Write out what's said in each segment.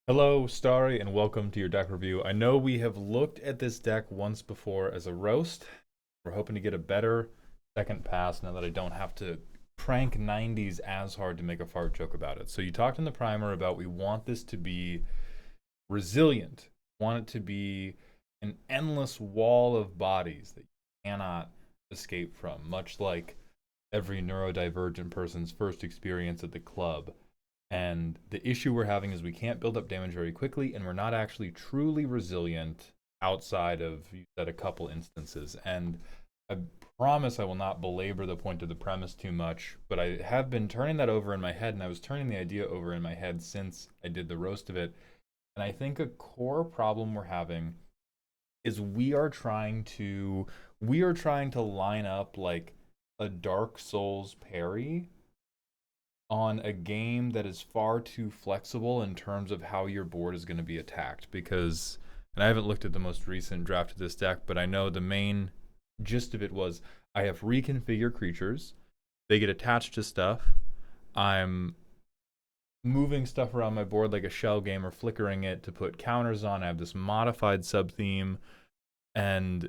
Hello, Starry, and welcome to your deck review. I know we have looked at this deck once before as a roast. We're hoping to get a better second pass now that I don't have to prank 90s as hard to make a fart joke about it. So you talked in the primer about we want this to be resilient. We want it to be an endless wall of bodies that you cannot escape from, much like every neurodivergent person's first experience at the club. And the issue we're having is we can't build up damage very quickly, and we're not actually truly resilient outside of, you said, a couple instances. And I promise I will not belabor the point of the premise too much, but I have been turning that over in my head, and I was turning the idea over in my head since I did the roast of it. And I think a core problem we're having is we are trying to line up like a Dark Souls parry on a game that is far too flexible in terms of how your board is going to be attacked. Because, and I haven't looked at the most recent draft of this deck, but I know the main gist of it was I have reconfigure creatures, they get attached to stuff. I'm moving stuff around my board like a shell game or flickering it to put counters on. I have this modified sub theme, and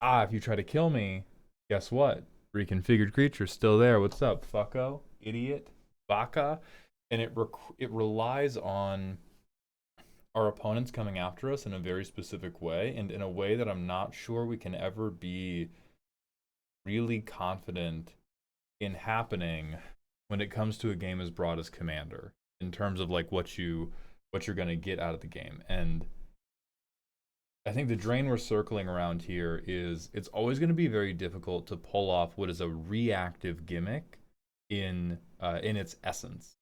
if you try to kill me, guess what? Reconfigured creature still there. What's up, fucko, idiot, baka? And it relies on our opponents coming after us in a very specific way, and in a way that I'm not sure we can ever be really confident in happening when it comes to a game as broad as Commander, in terms of like what you're going to get out of the game. And I think the drain we're circling around here is it's always going to be very difficult to pull off what is a reactive gimmick in its essence.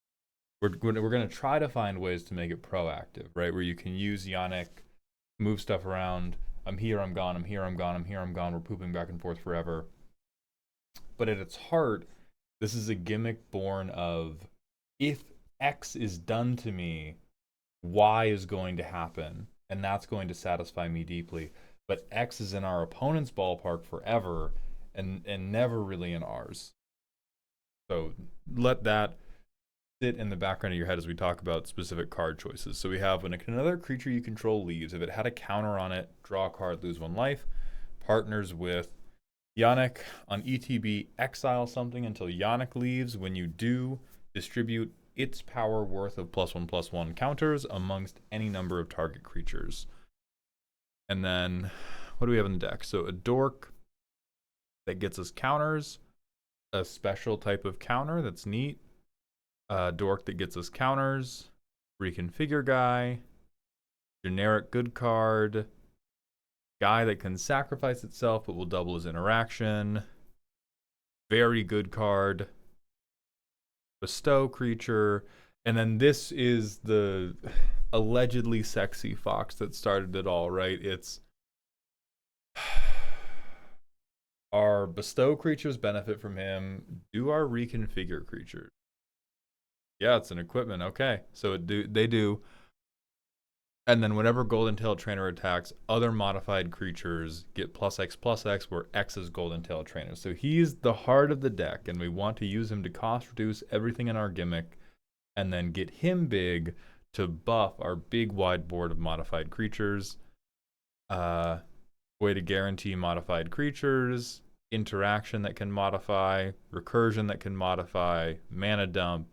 We're going to try to find ways to make it proactive, right? Where you can use Yannick, move stuff around. I'm here, I'm gone, I'm here, I'm gone, I'm here, I'm gone. We're pooping back and forth forever. But at its heart, this is a gimmick born of if X is done to me, Y is going to happen, and that's going to satisfy me deeply. But X is in our opponent's ballpark forever, and never really in ours. So let that sit in the background of your head as we talk about specific card choices. So we have when another creature you control leaves, if it had a counter on it, draw a card, lose one life. Partners with Yannick on ETB, exile something until Yannick leaves. When you do, distribute its power worth of +1/+1 counters amongst any number of target creatures. And then, what do we have in the deck? So a dork that gets us counters, a special type of counter that's neat, a dork that gets us counters, reconfigure guy, generic good card, guy that can sacrifice itself but will double his interaction, very good card, bestow creature, and then this is the allegedly sexy fox that started it all, right? It's our bestow creatures benefit from him. Do our reconfigure creatures? Yeah, it's an equipment. Okay, so they do. And then whenever Golden Tail Trainer attacks, other modified creatures get +X/+X, where X is Golden Tail Trainer. So he's the heart of the deck, and we want to use him to cost reduce everything in our gimmick, and then get him big to buff our big wide board of modified creatures. Way to guarantee modified creatures, interaction that can modify, recursion that can modify, mana dump.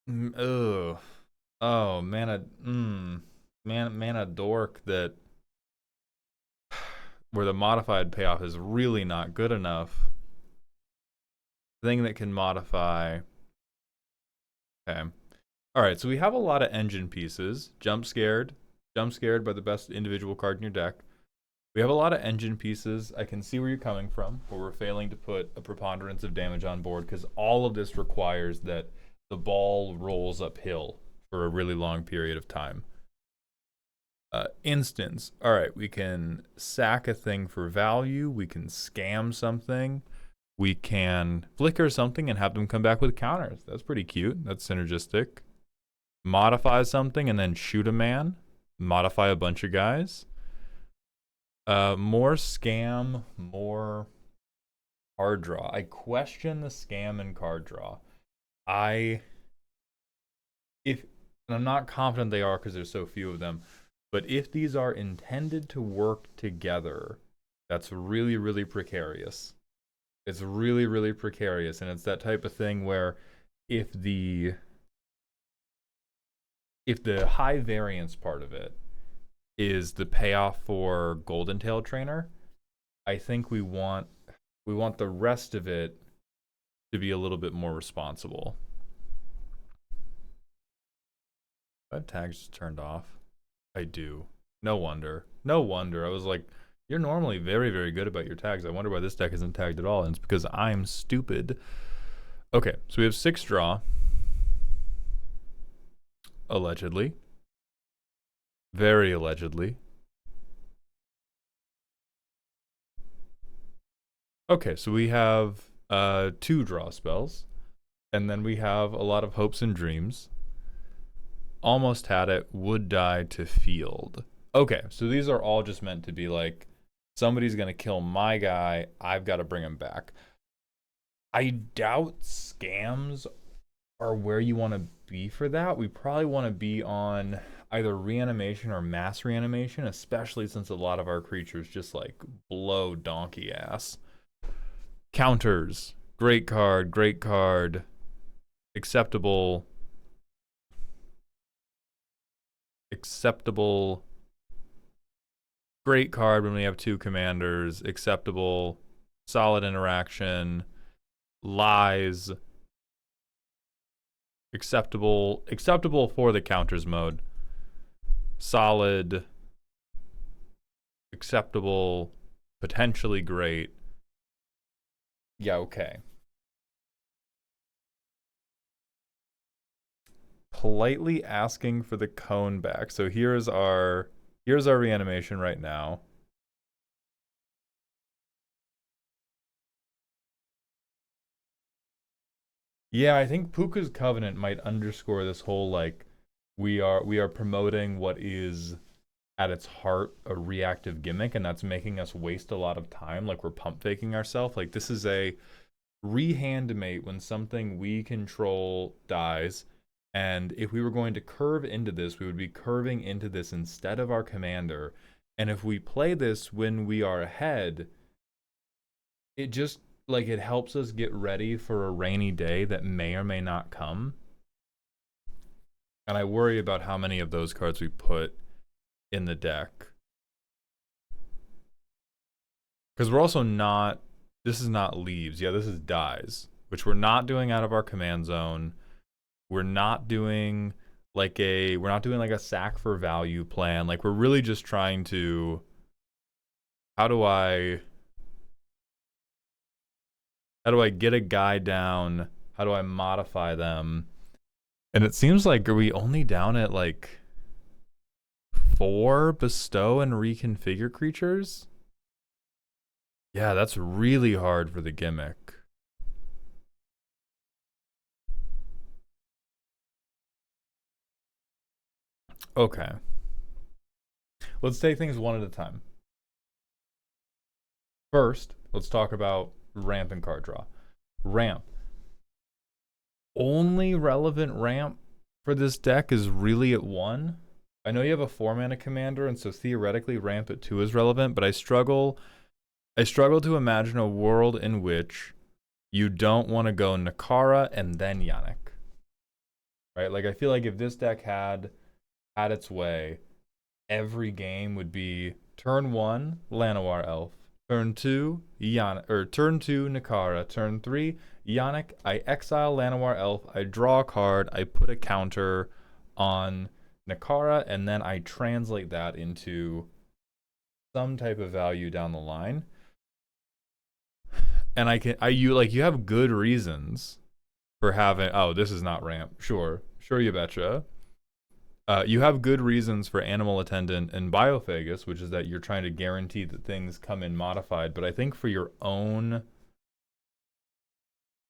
Ugh. Oh, mana dork that where the modified payoff is really not good enough. Thing that can modify. Okay. All right, so we have a lot of engine pieces. Jump scared by the best individual card in your deck. We have a lot of engine pieces. I can see where you're coming from, where we're failing to put a preponderance of damage on board because all of this requires that the ball rolls uphill for a really long period of time. Instance. All right, we can sack a thing for value. We can scam something. We can flicker something and have them come back with counters. That's pretty cute. That's synergistic. Modify something and then shoot a man. Modify a bunch of guys. More scam, more card draw. I question the scam and card draw. I and I'm not confident they are because there's so few of them, but if these are intended to work together, that's really, really precarious. It's really, really precarious, and it's that type of thing where if the if the high variance part of it is the payoff for Golden Tail Trainer, I think we want the rest of it to be a little bit more responsible. That tag's just turned off. I do. No wonder. No wonder. I was like, you're normally very, very good about your tags. I wonder why this deck isn't tagged at all. And it's because I'm stupid. Okay, so we have 6 draw. Allegedly. Very allegedly. Okay, so we have 2 draw spells. And then we have a lot of hopes and dreams. Almost had it. Would die to field. Okay, so these are all just meant to be like, somebody's going to kill my guy. I've got to bring him back. I doubt scams are where you want to be for that. We probably want to be on either reanimation or mass reanimation, especially since a lot of our creatures just like blow donkey ass. Counters. Great card, great card. Acceptable. Acceptable. Great card when we have 2 commanders. Acceptable. Solid interaction. Lies. Acceptable for the counters mode. Solid. Acceptable. Potentially great. Yeah, okay. Politely asking for the cone back. So here's our reanimation right now. Yeah, I think Puka's Covenant might underscore this whole like we are promoting what is at its heart a reactive gimmick, and that's making us waste a lot of time, like we're pump faking ourselves. Like this is a rehandmate when something we control dies, and if we were going to curve into this, we would be curving into this instead of our commander. And if we play this when we are ahead, it just like it helps us get ready for a rainy day that may or may not come. And I worry about how many of those cards we put in the deck. Because we're also not, this is not leaves. Yeah, this is dies, which we're not doing out of our command zone. We're not doing we're not doing like a sack for value plan. Like we're really just trying to, how do I get a guy down? How do I modify them? And it seems like, are we only down at like 4 bestow and reconfigure creatures? Yeah, that's really hard for the gimmick. Okay. Let's take things one at a time. First, let's talk about ramp and card draw. Ramp. Only relevant ramp for this deck is really at 1. I know you have a 4-mana commander, and so theoretically ramp at 2 is relevant, but I struggle to imagine a world in which you don't want to go Nakara and then Yannick. Right? Like I feel like if this deck had its way, every game would be turn 1, Llanowar Elf. Turn 2, Yannick, or turn 2, Nakara. Turn 3, Yannick. I exile Llanowar Elf. I draw a card. I put a counter on Nakara, and then I translate that into some type of value down the line. And you have good reasons for having, oh, this is not ramp. Sure you betcha. You have good reasons for Animal Attendant and Biophagus, which is that you're trying to guarantee that things come in modified. But I think for your own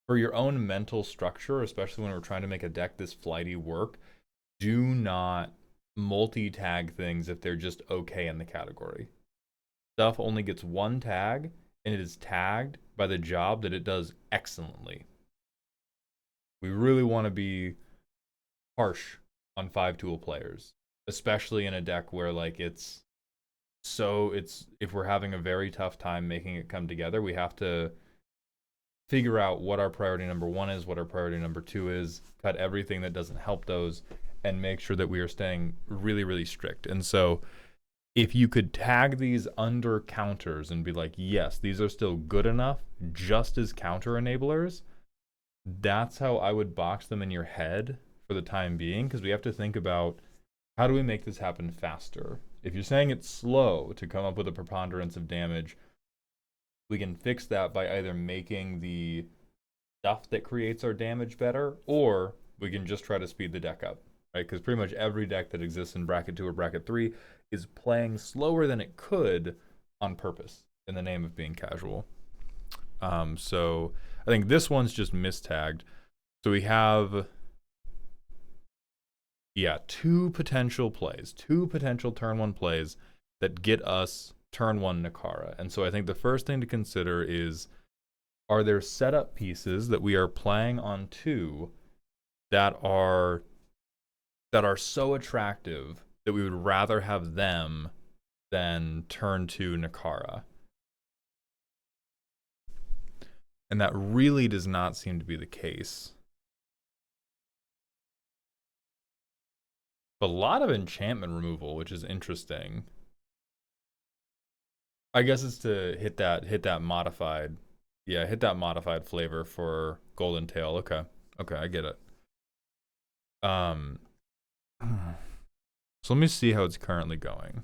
mental structure, especially when we're trying to make a deck this flighty work, do not multi-tag things if they're just okay in the category. Stuff only gets 1 tag, and it is tagged by the job that it does excellently. We really want to be harsh on 5 tool players, especially in a deck where like it's if we're having a very tough time making it come together, we have to figure out what our priority number 1 is, what our priority number 2 is, cut everything that doesn't help those, and make sure that we are staying really, really strict. And so if you could tag these under counters and be like, yes, these are still good enough just as counter enablers, that's how I would box them in your head for the time being, because we have to think about how do we make this happen faster. If you're saying it's slow to come up with a preponderance of damage, we can fix that by either making the stuff that creates our damage better, or we can just try to speed the deck up, right? Because pretty much every deck that exists in bracket 2 or bracket 3 is playing slower than it could on purpose in the name of being casual. So I think this one's just mistagged. So we have, yeah, two potential turn 1 plays that get us turn 1 Nakara. And so I think the first thing to consider is, are there setup pieces that we are playing on 2 that are so attractive that we would rather have them than turn 2 Nakara? And that really does not seem to be the case. But a lot of enchantment removal, which is interesting. I guess it's to hit that modified, yeah, hit that modified flavor for Golden Tail. Okay, I get it. So let me see how it's currently going.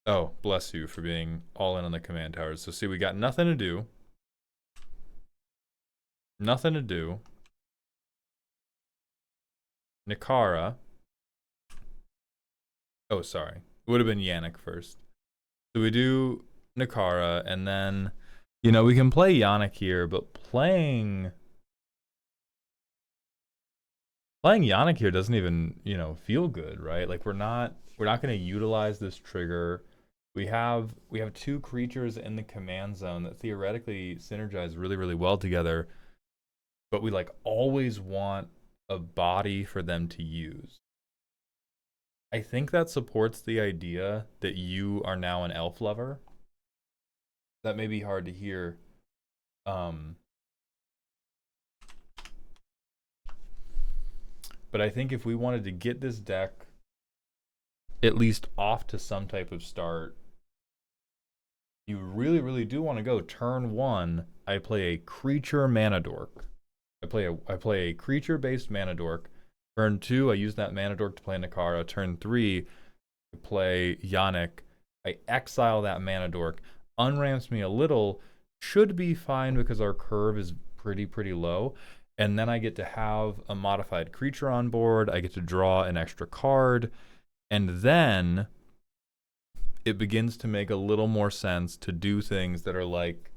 Oh, bless you for being all in on the command towers. So see, we got nothing to do. Nothing to do. Nakara. Oh, sorry. It would have been Yannick first. So we do Nakara, and then, you know, we can play Yannick here, but playing Yannick here doesn't even, you know, feel good, right? Like we're not going to utilize this trigger. We have 2 creatures in the command zone that theoretically synergize really, really well together, but we like always want a body for them to use. I think that supports the idea that you are now an elf lover. That may be hard to hear. But I think if we wanted to get this deck at least off to some type of start, you really, really do want to go turn 1. I play a creature mana dork. I play a creature-based mana dork. Turn 2, I use that mana dork to play Nakara. Turn 3, I play Yannick. I exile that mana dork. Unramps me a little. Should be fine because our curve is pretty low. And then I get to have a modified creature on board. I get to draw an extra card. And then it begins to make a little more sense to do things that are like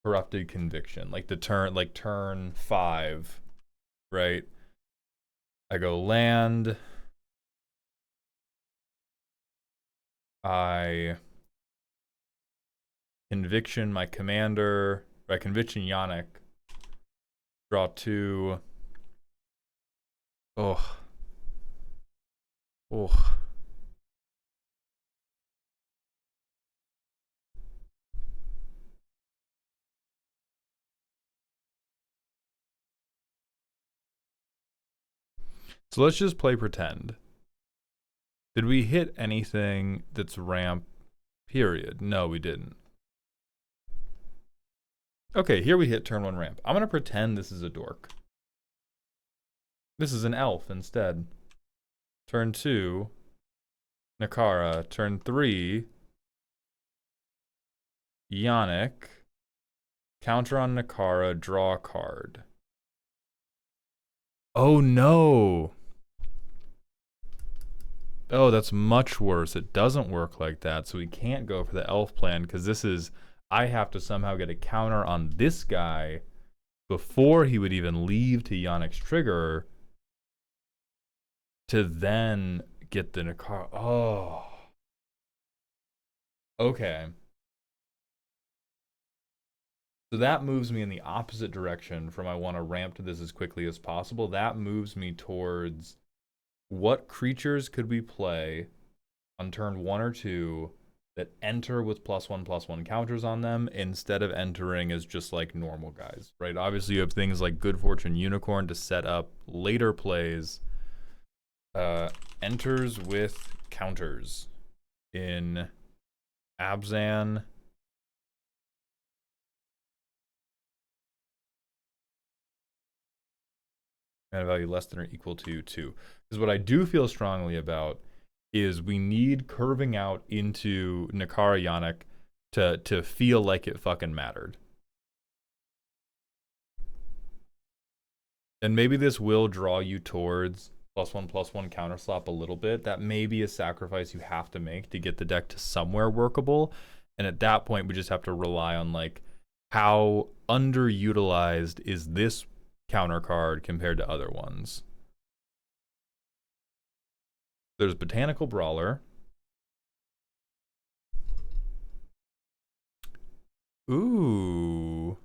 Corrupted Conviction. Like turn 5, right? I go land. I conviction my commander. I conviction Yannick. Draw 2. Oh. So let's just play pretend. Did we hit anything that's ramp, period? No, we didn't. Okay, here we hit turn 1 ramp. I'm going to pretend this is a dork. This is an elf instead. Turn 2, Nakara. Turn 3, Yannick. Counter on Nakara, draw a card. Oh no! Oh, that's much worse. It doesn't work like that, so we can't go for the elf plan, because this is, I have to somehow get a counter on this guy before he would even leave to Yannick's trigger to then get the Nakara. Oh. Okay. So that moves me in the opposite direction from I want to ramp to this as quickly as possible. That moves me towards what creatures could we play on turn 1 or 2 that enter with +1/+1 counters on them instead of entering as just like normal guys, right? Obviously, you have things like Good Fortune Unicorn to set up later plays. Enters with counters in Abzan. Mana value less than or equal to 2. Because what I do feel strongly about is we need curving out into Nakara Yannick to feel like it fucking mattered. And maybe this will draw you towards +1/+1 counterslap a little bit. That may be a sacrifice you have to make to get the deck to somewhere workable. And at that point, we just have to rely on like how underutilized is this counter card compared to other ones. There's Botanical Brawler. Ooh.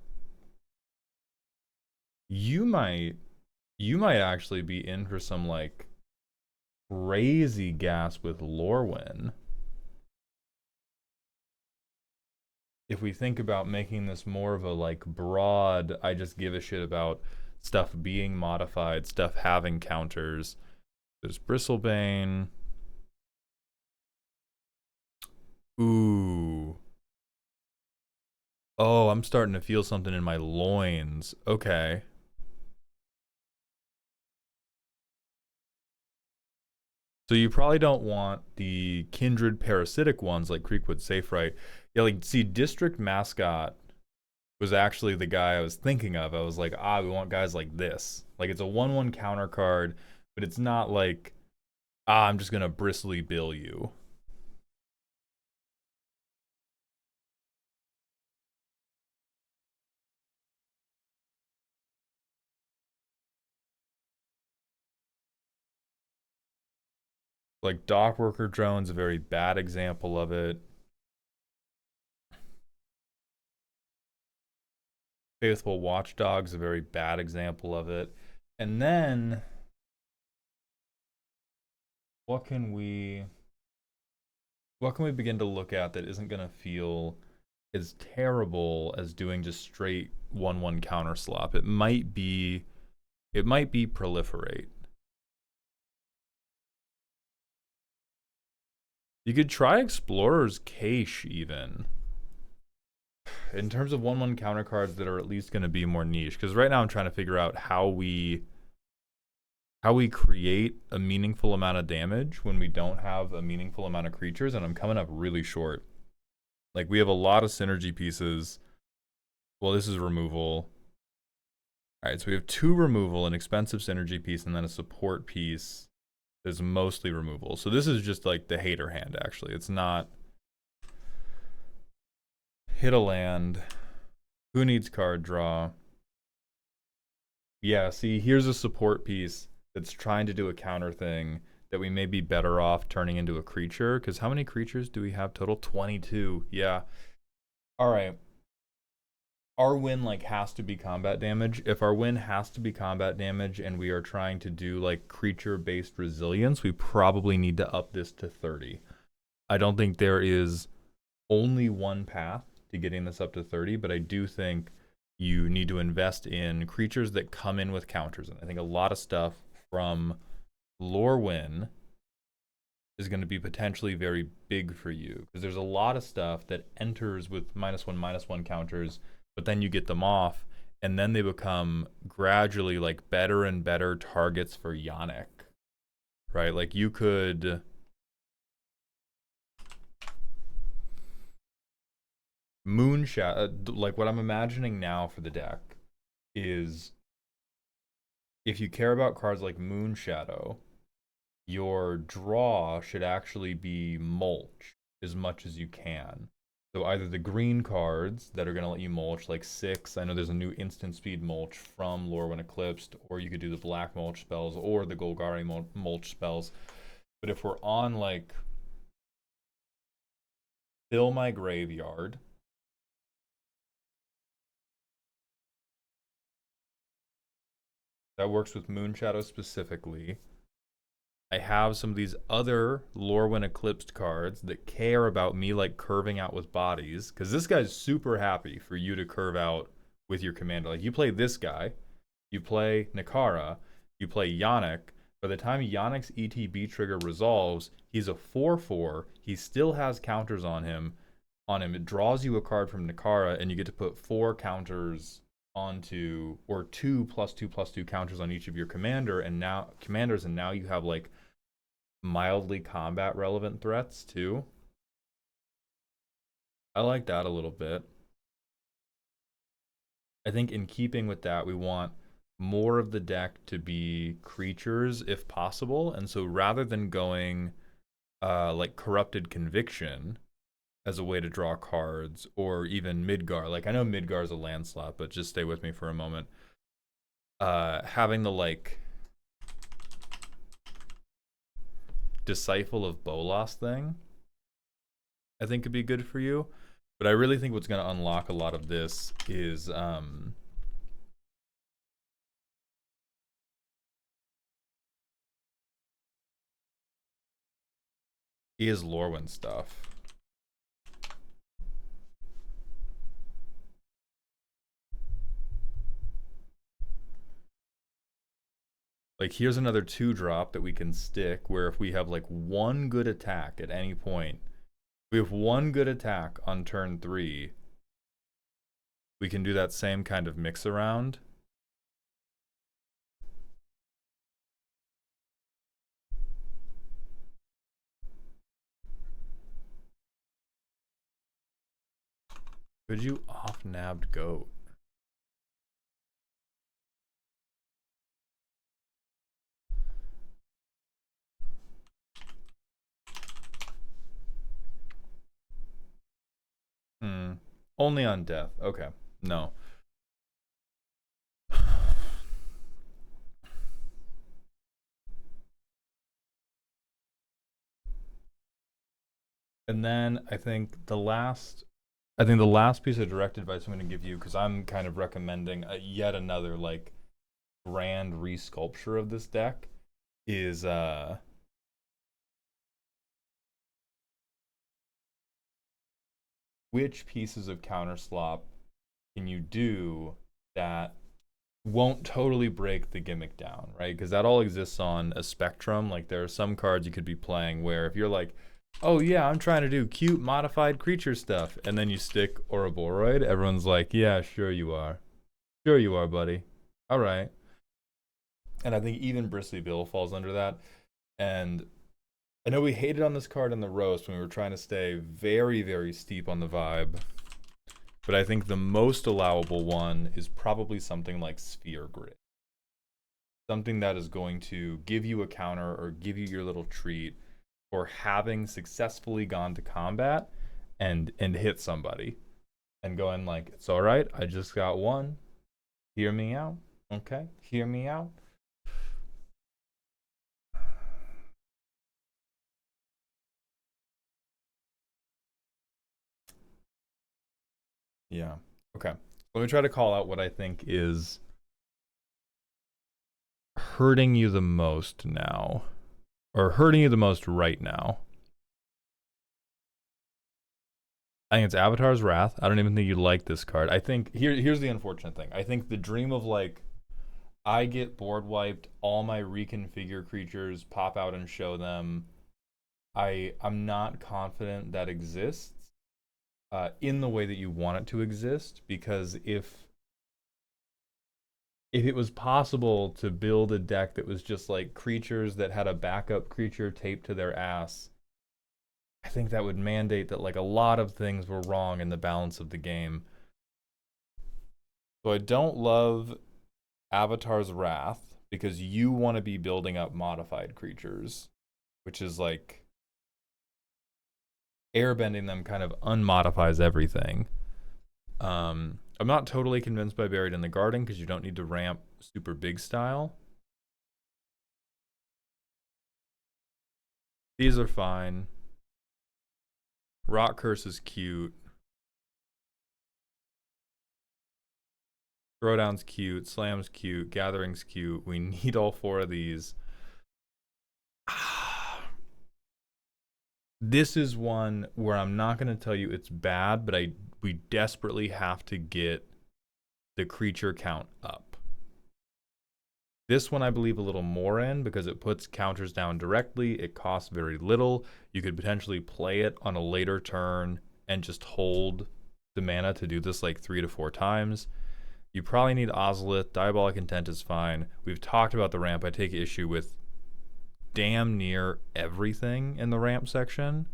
You might actually be in for some like crazy gas with Lorwyn. If we think about making this more of a like broad, I just give a shit about stuff being modified, stuff having counters. There's Bristlebane. Ooh. Oh, I'm starting to feel something in my loins. Okay. So you probably don't want the kindred parasitic ones like Creekwood Safe Right. Yeah, like see, District Mascot was actually the guy I was thinking of. I was like, we want guys like this. Like it's a 1/1 counter card, but it's not like, I'm just gonna bristly bill you. Like Dock Worker Drone's a very bad example of it. Faithful Watchdog's a very bad example of it. And then what can we begin to look at that isn't gonna feel as terrible as doing just straight 1/1 counter slop? It might be Proliferate. You could try Explorer's Cache even. In terms of 1/1 counter cards that are at least going to be more niche, because right now I'm trying to figure out how we create a meaningful amount of damage when we don't have a meaningful amount of creatures, and I'm coming up really short. Like we have a lot of synergy pieces. Well, this is removal. All right, so we have 2 removal, an expensive synergy piece, and then a support piece that's mostly removal. So this is just like the hater hand, actually. It's not hit a land. Who needs card draw? Yeah, see, here's a support piece that's trying to do a counter thing that we may be better off turning into a creature. Because how many creatures do we have total? 22. Yeah. All right. Our win like has to be combat damage. If our win has to be combat damage and we are trying to do like creature-based resilience, we probably need to up this to 30. I don't think there is only one path to getting this up to 30, but I do think you need to invest in creatures that come in with counters. And I think a lot of stuff from Lorwyn is going to be potentially very big for you because there's a lot of stuff that enters with -1/-1 counters, but then you get them off and then they become gradually like better and better targets for Yannick, right? Like you could Moonshot, like what I'm imagining now for the deck is if you care about cards like Moonshadow, your draw should actually be mulch as much as you can. So either the green cards that are going to let you mulch, like 6, I know there's a new instant speed mulch from Lorwyn Eclipsed, or you could do the black mulch spells or the Golgari mulch spells. But if we're on like Fill My Graveyard, that works with Moonshadow specifically. I have some of these other Lorwyn Eclipsed cards that care about me like curving out with bodies, because this guy's super happy for you to curve out with your commander. Like, you play this guy, you play Nakara, you play Yannick. By the time Yannick's ETB trigger resolves, he's a 4/4. He still has counters on him. It draws you a card from Nakara, and you get to put 4 counters onto, or 2+2+2 counters on each of your commanders, and now you have like mildly combat relevant threats too. I like that a little bit. I think in keeping with that, we want more of the deck to be creatures if possible. And so rather than going like Corrupted Conviction as a way to draw cards, or even Midgar, like I know Midgar is a land slot, but just stay with me for a moment. Having the like Disciple of Bolas thing, I think could be good for you. But I really think what's going to unlock a lot of this is Lorwyn stuff. Like, here's another 2-drop that we can stick, where if we have like one good attack at any point, we have one good attack on turn 3, we can do that same kind of mix around. Could you off-nabbed goat? Only on death. Okay. No. And then I think the last piece of direct advice I'm going to give you, because I'm kind of recommending yet another like grand resculpture of this deck, is which pieces of counterslop can you do that won't totally break the gimmick down, right? Because that all exists on a spectrum. Like, there are some cards you could be playing where if you're like, oh yeah, I'm trying to do cute modified creature stuff, and then you stick Ouroboros, everyone's like, yeah, sure you are. Sure you are, buddy. All right. And I think even Bristly Bill falls under that. And I know we hated on this card in the roast when we were trying to stay very, very steep on the vibe. But I think the most allowable one is probably something like Sphere Grid. Something that is going to give you a counter or give you your little treat for having successfully gone to combat and hit somebody. And going like, it's all right, I just got one. Hear me out. Okay? Hear me out. Yeah. Okay. Let me try to call out what I think is hurting you the most now, or hurting you the most right now. I think it's Avatar's Wrath. I don't even think you like this card. I think here's the unfortunate thing. I think the dream of like, I get board wiped, all my reconfigure creatures pop out and show them. I'm not confident that exists in the way that you want it to exist, because if it was possible to build a deck that was just like creatures that had a backup creature taped to their ass, I think that would mandate that like a lot of things were wrong in the balance of the game. So I don't love Avatar's Wrath because you want to be building up modified creatures, which is like airbending them kind of unmodifies everything. I'm not totally convinced by Buried in the Garden because you don't need to ramp super big style. These are fine. Rock Curse is cute. Throwdown's cute. Slam's cute. Gathering's cute. We need all 4 of these. This is one where I'm not going to tell you it's bad, but we desperately have to get the creature count up. This one I believe a little more in because it puts counters down directly. It costs very little. You could potentially play it on a later turn and just hold the mana to do this like 3 to 4 times. You probably need Ozolith. Diabolic Intent is fine. We've talked about the ramp. I take issue with damn near everything in the ramp section,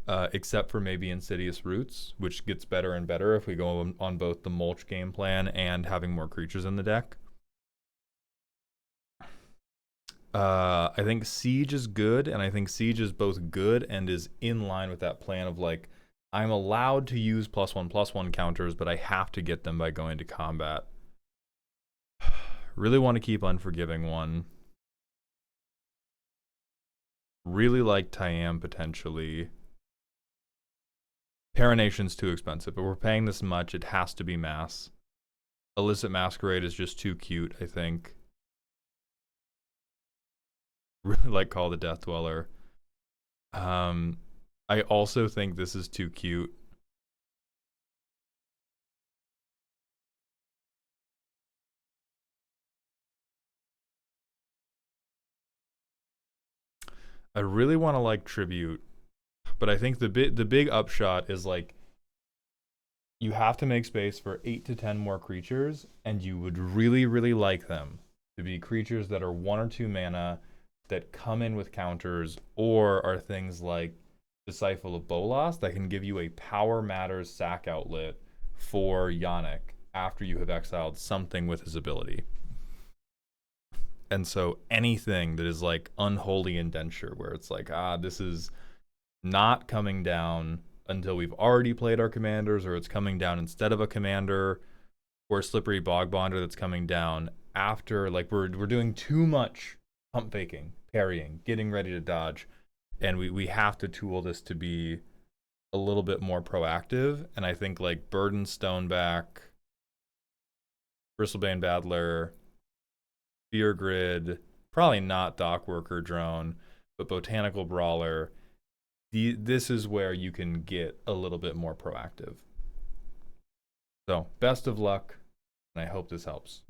except for maybe Insidious Roots, which gets better and better if we go on both the mulch game plan and having more creatures in the deck. I think Siege is good, and I think Siege is both good and is in line with that plan of like, I'm allowed to use +1/+1 counters, but I have to get them by going to combat. Really want to keep Unforgiving one. Really like Tyam potentially. Paranation's too expensive, but we're paying this much, it has to be mass. Illicit Masquerade is just too cute, I think. Really like Call the Death Dweller. I also think this is too cute. I really want to like Tribute, but I think the big upshot is like you have to make space for 8 to 10 more creatures, and you would really like them to be creatures that are 1 or 2 mana that come in with counters, or are things like Disciple of Bolas that can give you a Power Matters sack outlet for Yannick after you have exiled something with his ability. And so anything that is like Unholy Indenture, where it's like, this is not coming down until we've already played our commanders, or it's coming down instead of a commander, or Slippery Bog Bonder that's coming down after, like we're doing too much pump faking, parrying, getting ready to dodge, and we have to tool this to be a little bit more proactive. And I think like Burden Stoneback, Bristlebane Battler, Fear Grid, probably not Dock Worker Drone, but Botanical Brawler. This is where you can get a little bit more proactive. So best of luck, and I hope this helps.